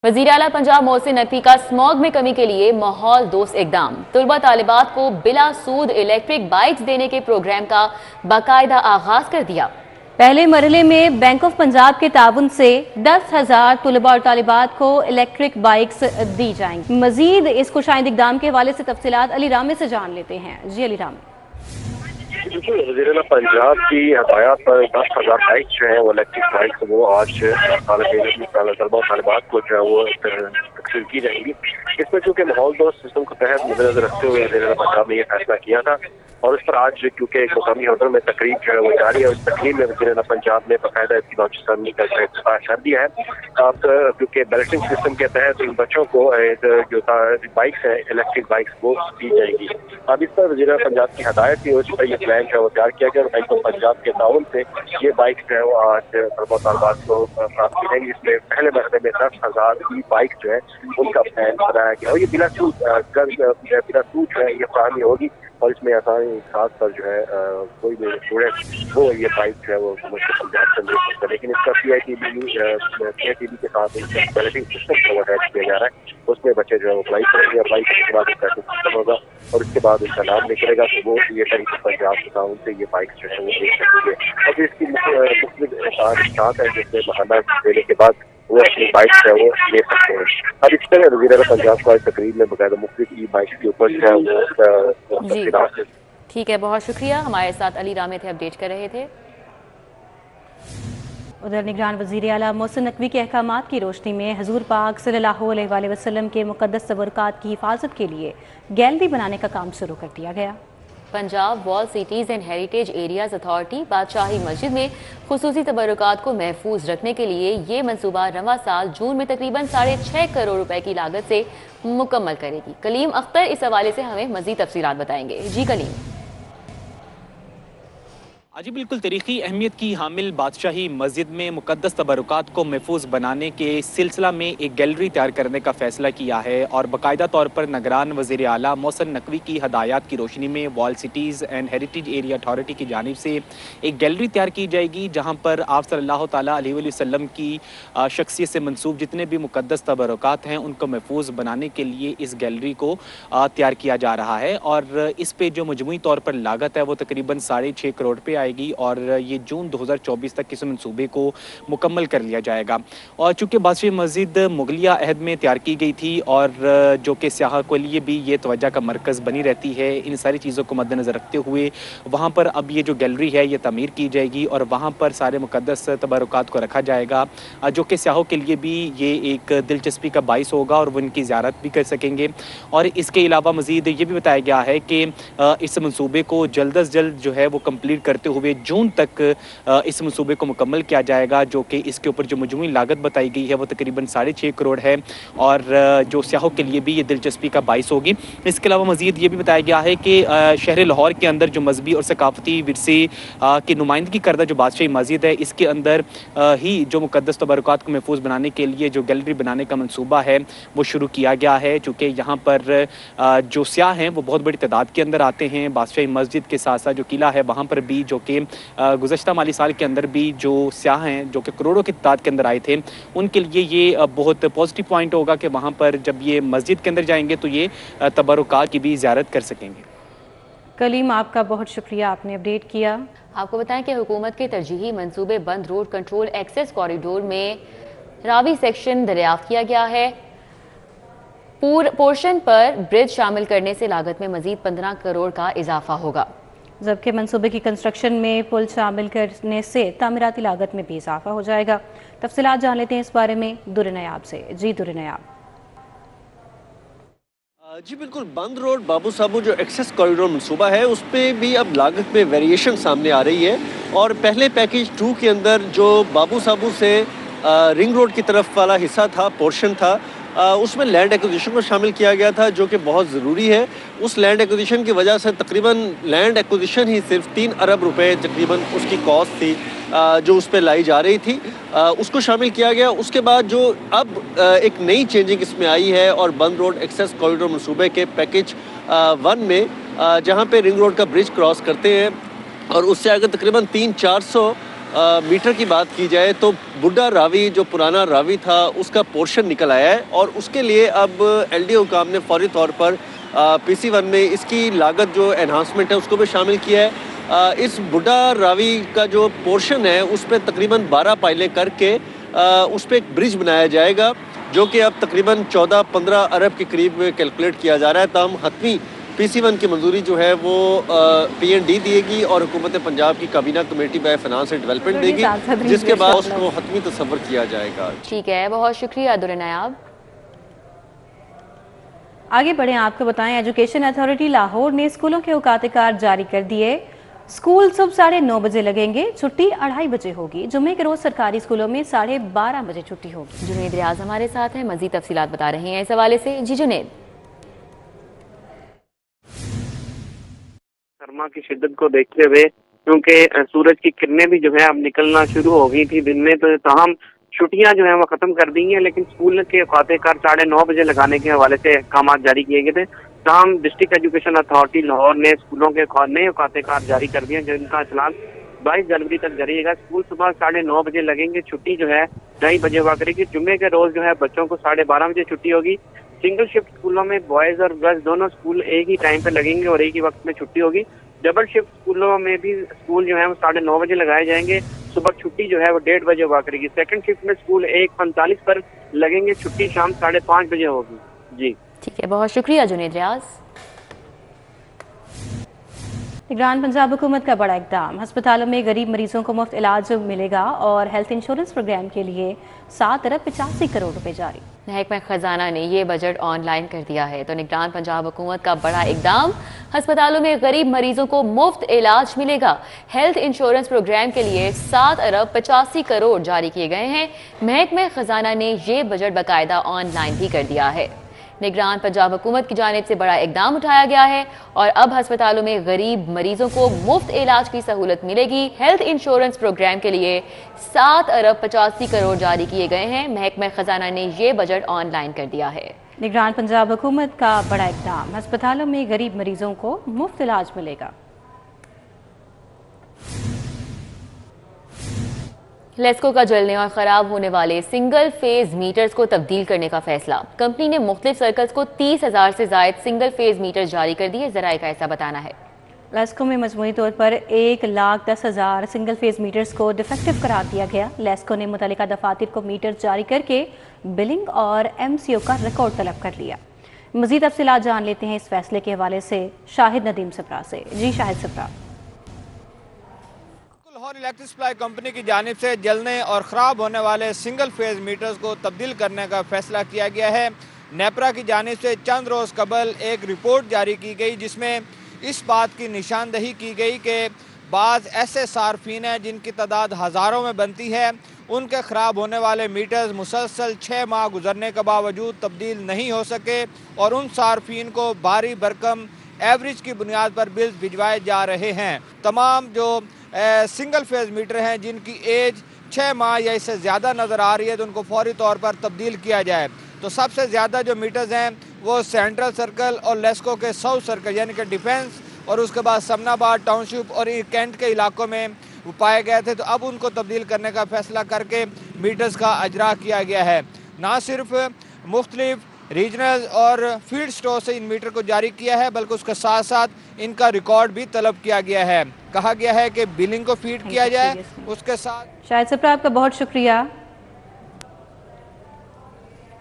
वज़ीर आला पंजाब मोहसिन नकवी का स्मॉग में कमी के लिए माहौल दोस्त इकदाम। तलबा तालिबात को बिला सूद इलेक्ट्रिक बाइक्स देने के प्रोग्राम का बाकायदा आगाज कर दिया। पहले मरहले में बैंक ऑफ पंजाब के ताउन से 10,000 तलबा और तालिबात को इलेक्ट्रिक बाइक्स दी जाएंगी। मजीद इस खुशाइंद इकदाम के हवाले से तफसीलात अली रामे से जान लेते हैं। जी अली रामे। बिल्कुल, वज़ीर आला पंजाब की हदायत पर 10,000 बाइक जो है वो इलेक्ट्रिक बाइक वो आज तलबा तालिबात को जो है वो तकसीम की जाएंगी। इसमें चूँकि माहौल दोस्त सिस्टम को तहत मद्देनजर रखते हुए वज़ीर आला पंजाब ने यह फैसला किया था और इस पर आज क्योंकि एक मुकामी होटल में तकरीब जो है वो जारी है। उस तकरीब में वज़ीर आला पंजाब ने बाकायदा इसकी लॉन्चिंग का इफ्तिताह कर दिया है। अब क्योंकि बैलेटिंग सिस्टम के तहत इन बच्चों को जो बाइक्स है इलेक्ट्रिक बाइक्स वो दी जाएगी। अब इस पर वज़ीर आला पंजाब की हदायत थी, उस पर यह प्लान जो है वो तैयार किया गया और बैंक ऑफ पंजाब के ताउन से ये बाइक जो है वो आज तलबा तालिबात को प्राप्त की जाएंगी। जिसमें पहले मरहले में 10,000 की बाइक जो है उनका प्लान बनाया गया और ये बिला सूद जो है ये फराहमी होगी और इसमें आसानी खास पर जो है कोई भी स्टूडेंट वो ये बाइक जो है वो पंजाब से ले सकता है। लेकिन इसका PITB के साथ बैलेटिंग सिस्टम को अटैच किया जा रहा है। उसमें बच्चे जो है वो अप्लाई करेंगे, अप्लाई करने के बाद उसका सिस्टम होगा और उसके बाद उसका नाम निकलेगा तो वो ये बैंक ऑफ पंजाब के ताउन से ये बाइक जो है वो दे सकेंगे। और इसकी मुख्तलिफ है जिसमें बहाना देने के बाद वो अपनी बाइक जो है वो ले सकते हैं। अब इस तरह वज़ीर आला पंजाब को तकरीब में बकायदा मुख्तलिफ ई बाइक के ऊपर जो है वो। ठीक है, बहुत शुक्रिया। हमारे साथ अली रामे थे, अपडेट कर रहे थे। उधर निगरान वज़ीर आला मोहसिन नकवी के अहकामात की रोशनी में हजूर पाक सल्लल्लाहु अलैहि वसल्लम के मुक़द्दस तबरुकात की हिफाजत के लिए गैलरी बनाने का काम शुरू कर दिया गया। Punjab walled cities and heritage areas authority Badshahi Masjid में खुसूसी तबरुकात को महफूज रखने के लिए ये मनसूबा रवां साल जून में तकरीबन 6.5 करोड़ रुपए की लागत से मुकम्मल करेगी। कलीम अख्तर इस हवाले से हमें मज़ीद तफसीलात बताएंगे। जी कलीम। जी बिल्कुल, तारीख़ी अहमियत की हामिल बादशाही मस्जिद में मुक़द्दस तबरुकात को महफूज बनाने के सिलसिला में एक गैलरी तैयार करने का फ़ैसला किया है और बाकायदा तौर पर निगरान वज़ीर आला मोहसिन नकवी की हदायत की रोशनी में wall cities and heritage area authority की जानिब से एक गैलरी तैयार की जाएगी जहाँ पर आप सल्लल्लाहु ताला अलैहि वसल्लम की शख्सियत से मंसूब जितने भी मुक़द्दस तबरुकात हैं उनको महफूज बनाने के लिए इस गैलरी को तैयार किया जा रहा है। और इस पर जो मजमूई तौर पर लागत है वो तकरीबन 6.5 करोड़ रुपये आएगी और ये जून 2024 तक इस मंसूबे को मुकम्मल कर लिया जाएगा। और चूँकि बादशाही मस्जिद मुगलिया अहद में तैयार की गई थी और जो कि सियाह के लिए भी ये तवज्जो का मरकज़ बनी रहती है, इन सारी चीज़ों को मद्देनज़र रखते हुए वहाँ पर अब ये जो गैलरी है ये तमीर की जाएगी और वहाँ पर सारे मुक़द्दस तबरुकात को रखा जाएगा जो कि सियाहों के लिए भी ये एक दिलचस्पी का बाइस होगा और वो इनकी ज़ियारत भी कर सकेंगे। और इसके अलावा मज़ीद ये भी बताया गया है कि इस मंसूबे को जल्द अज जल्द जो है वो कम्प्लीट करते हुए जून तक इस मंसूबे को मुकम्मल किया जाएगा जो कि इसके ऊपर जो मजमूई लागत बताई गई है वो तकरीबन 6.5 करोड़ है और जो सियाहों के लिए भी ये दिलचस्पी का बाइस होगी। इसके अलावा मज़ीद ये भी बताया गया है कि शहर लाहौर के अंदर जो मजहबी और सकाफती विरसे की नुमाइंदगी करदा जो बादशाही मस्जिद है इसके अंदर ही जो मुक़द्दस तबरुकात को महफूज बनाने के लिए जो गैलरी बनाने का मनसूबा है वो शुरू किया गया है। चूँकि यहाँ पर जो सियाह हैं वो बहुत बड़ी तादाद के अंदर आते हैं। बादशाही मस्जिद के साथ साथ जो किला है वहाँ पर भी जो कि गुज़श्ता माली साल के अंदर भी जो सियाह हैं जो कि करोड़ों की तादाद के अंदर आए थे उनके लिए ये बहुत पॉजिटिव पॉइंट होगा कि वहाँ पर जब ये मस्जिद के अंदर जाएंगे तो ये तबरुकात की भी ज़ियारत कर सकेंगे। कलीम, आपका बहुत शुक्रिया, आपने अपडेट किया। आपको बताएं कि हुकूमत के तरजीही मंसूबे बंद रोड कंट्रोल एक्सेस कॉरिडोर में रावी सेक्शन दरियाफ्त किया गया है। पोर्शन पर ब्रिज शामिल करने से लागत में मजीद 15 करोड़ का इजाफा होगा, जबकि मंसूबे की कंस्ट्रक्शन में पुल शामिल करने से तामीराती लागत में भी इजाफा हो जाएगा। तफसीलात जान लेते हैं इस बारे में दुर नयाब से। जी दुर नयाब। जी बिल्कुल, बंद रोड बाबू साबू जो एक्सेस कॉरिडोर मंसूबा है उस पर भी अब लागत में वेरिएशन सामने आ रही है और पहले पैकेज 2 के अंदर जो बाबू साबू से रिंग रोड की तरफ वाला हिस्सा था, पोर्शन था, उसमें लैंड एक्विजिशन को शामिल किया गया था जो कि बहुत ज़रूरी है। उस लैंड एक्विजिशन की वजह से तकरीबन लैंड एक्विजिशन ही सिर्फ 3 अरब रुपए तकरीबन उसकी कॉस्ट थी जो उस पर लाई जा रही थी, उसको शामिल किया गया। उसके बाद जो अब एक नई चेंजिंग इसमें आई है और बंद रोड एक्सेस कॉरिडोर मंसूबे के पैकेज 1 में जहाँ पे रिंग रोड का ब्रिज क्रॉस करते हैं और उससे आगे तकरीबन 300-400 मीटर की बात की जाए तो बुड्ढा रावी जो पुराना रावी था उसका पोर्शन निकल आया है और उसके लिए अब एलडीओ काम ने फौरी तौर पर PC1 में इसकी लागत जो एनहांसमेंट है उसको भी शामिल किया है। इस बुड्ढा रावी का जो पोर्शन है उस पर तकरीबन 12 पाइलें करके उस पर एक ब्रिज बनाया जाएगा जो कि अब तकरीबन 14-15 अरब के करीब कैलकुलेट किया जा रहा है। तमाम हतमी PC1 की मंजूरी जो है वो PND देगी और हुकूमत पंजाब की काबीना committee by finance and development देगी, जिसके बाद उसको हतमी तस्वर किया जाएगा। ठीक है, बहुत शुक्रिया दुर्र नायाब। आगे बढ़े, आपको बताएं एजुकेशन अथॉरिटी लाहौर ने स्कूलों के औकात-ए-कार जारी कर दिए। स्कूल सुबह 9:30 बजे लगेंगे, छुट्टी 2:30 बजे होगी। जुम्मे के रोज सरकारी स्कूलों में 12:30 बजे छुट्टी होगी। जुनेद रियाज हमारे साथ हैं, मजीद तफसीलात बता रहे हैं इस हवाले से। जी जुनेद। सरमा की शिद्दत को देखते हुए, क्योंकि सूरज की किरणें भी जो है अब निकलना शुरू हो गई थी दिन में, तो तमाम छुट्टियां जो है वो खत्म कर दी हैं, लेकिन स्कूल के औकात-ए-कार 9:30 बजे लगाने के हवाले से अहकाम जारी किए गए थे। तमाम डिस्ट्रिक्ट एजुकेशन अथॉरिटी लाहौर ने स्कूलों के नए औकात-ए-कार जारी कर दिए, जिनका चलान 22 जनवरी तक जारी रहेगा। स्कूल सुबह 9:30 बजे लगेंगे, छुट्टी जो है 2:30 बजे हुआ करेगी। जुम्मे के रोज जो है बच्चों को 12:30 बजे छुट्टी होगी। सिंगल शिफ्ट स्कूलों में बॉयज और गर्ल्स दोनों स्कूल एक ही टाइम पे लगेंगे और एक ही वक्त में छुट्टी होगी। डबल शिफ्ट स्कूलों में भी स्कूल जो है वो 9:30 बजे लगाए जाएंगे। सुबह छुट्टी जो है वो 1:30 बजे हुआ करेगी। सेकंड शिफ्ट में स्कूल 1:45 पर लगेंगे, छुट्टी शाम 5:30 बजे होगी। जी ठीक है, बहुत शुक्रिया जुनेद रियाज। निगरान पंजाब हुकूमत का बड़ा इकदाम, अस्पतालों में गरीब मरीजों को मुफ्त इलाज मिलेगा और हेल्थ इंश्योरेंस प्रोग्राम के लिए 7 अरब 85 करोड़ रुपए जारी। महकमा खजाना ने ये बजट ऑनलाइन कर दिया है। तो निगरान पंजाब हुकूमत का बड़ा इकदाम, अस्पतालों में गरीब मरीजों को मुफ्त इलाज मिलेगा। हेल्थ इंश्योरेंस प्रोग्राम के लिए 7 अरब 85 करोड़ जारी किए गए हैं। महकमा खजाना ने ये बजट बाकायदा ऑनलाइन भी कर दिया है। निगरान पंजाब हुकूमत की जानिब से बड़ा इकदाम उठाया गया है और अब अस्पतालों में गरीब मरीजों को मुफ्त इलाज की सहूलत मिलेगी। हेल्थ इंश्योरेंस प्रोग्राम के लिए 7 अरब 85 करोड़ जारी किए गए हैं। महकमा खजाना ने ये बजट ऑनलाइन कर दिया है। निगरान पंजाब हुकूमत का बड़ा इकदाम, अस्पतालों में गरीब मरीजों को मुफ्त इलाज मिलेगा। लेस्को का जलने और खराब होने वाले सिंगल फेज मीटर्स को तब्दील करने का फैसला। कंपनी ने मुख्तलिफ सर्कल्स को 30,000 से जायद सिंगल फेज मीटर जारी कर दिए। जराए का ऐसा बताना है। लेस्को में मजमूई तौर पर 1,10,000 सिंगल फेज मीटर्स को डिफेक्टिव करार दिया गया। लेस्को ने मुतल्लिका दफातर को मीटर जारी करके बिलिंग और MCO का रिकॉर्ड तलब कर लिया। मजीद तफसीलात जान लेते हैं इस फैसले के हवाले से शाहिद नदीम सप्रा से। जी Shahid Sapra. Lahore electric supply company की जानिब से जलने और ख़राब होने वाले सिंगल फेज मीटर्स को तब्दील करने का फैसला किया गया है। नेपरा की जानिब से चंद रोज़ कबल एक रिपोर्ट जारी की गई जिसमें इस बात की निशानदही की गई कि बाज़ ऐसे सार्फिन हैं जिनकी तादाद हज़ारों में बनती है, उनके ख़राब होने वाले मीटर्स मुसलसल 6 माह गुजरने के बावजूद तब्दील नहीं हो सके और उन सार्फिन को भारी भरकम एवरेज की बुनियाद पर बिल्स भिजवाए जा रहे हैं। तमाम जो सिंगल फेज मीटर हैं जिनकी एज 6 माह या इससे ज़्यादा नज़र आ रही है तो उनको फौरी तौर पर तब्दील किया जाए। तो सबसे ज़्यादा जो मीटर्स हैं वो सेंट्रल सर्कल और लेस्को के साउथ सर्कल यानी कि डिफेंस और उसके बाद समनाबाद टाउनशिप और कैंट के इलाकों में वो पाए गए थे। तो अब उनको तब्दील करने का फैसला करके मीटर्स का अजरा किया गया है। ना सिर्फ मुख्तलिफ रीजनल और फील्ड स्टोर से इन मीटर को जारी किया है बल्कि उसके साथ साथ इनका रिकॉर्ड भी तलब किया गया है। कहा गया है कि बिलिंग को फीड किया जाए, उसके साथ। शाहिद सप्रा आपका बहुत शुक्रिया।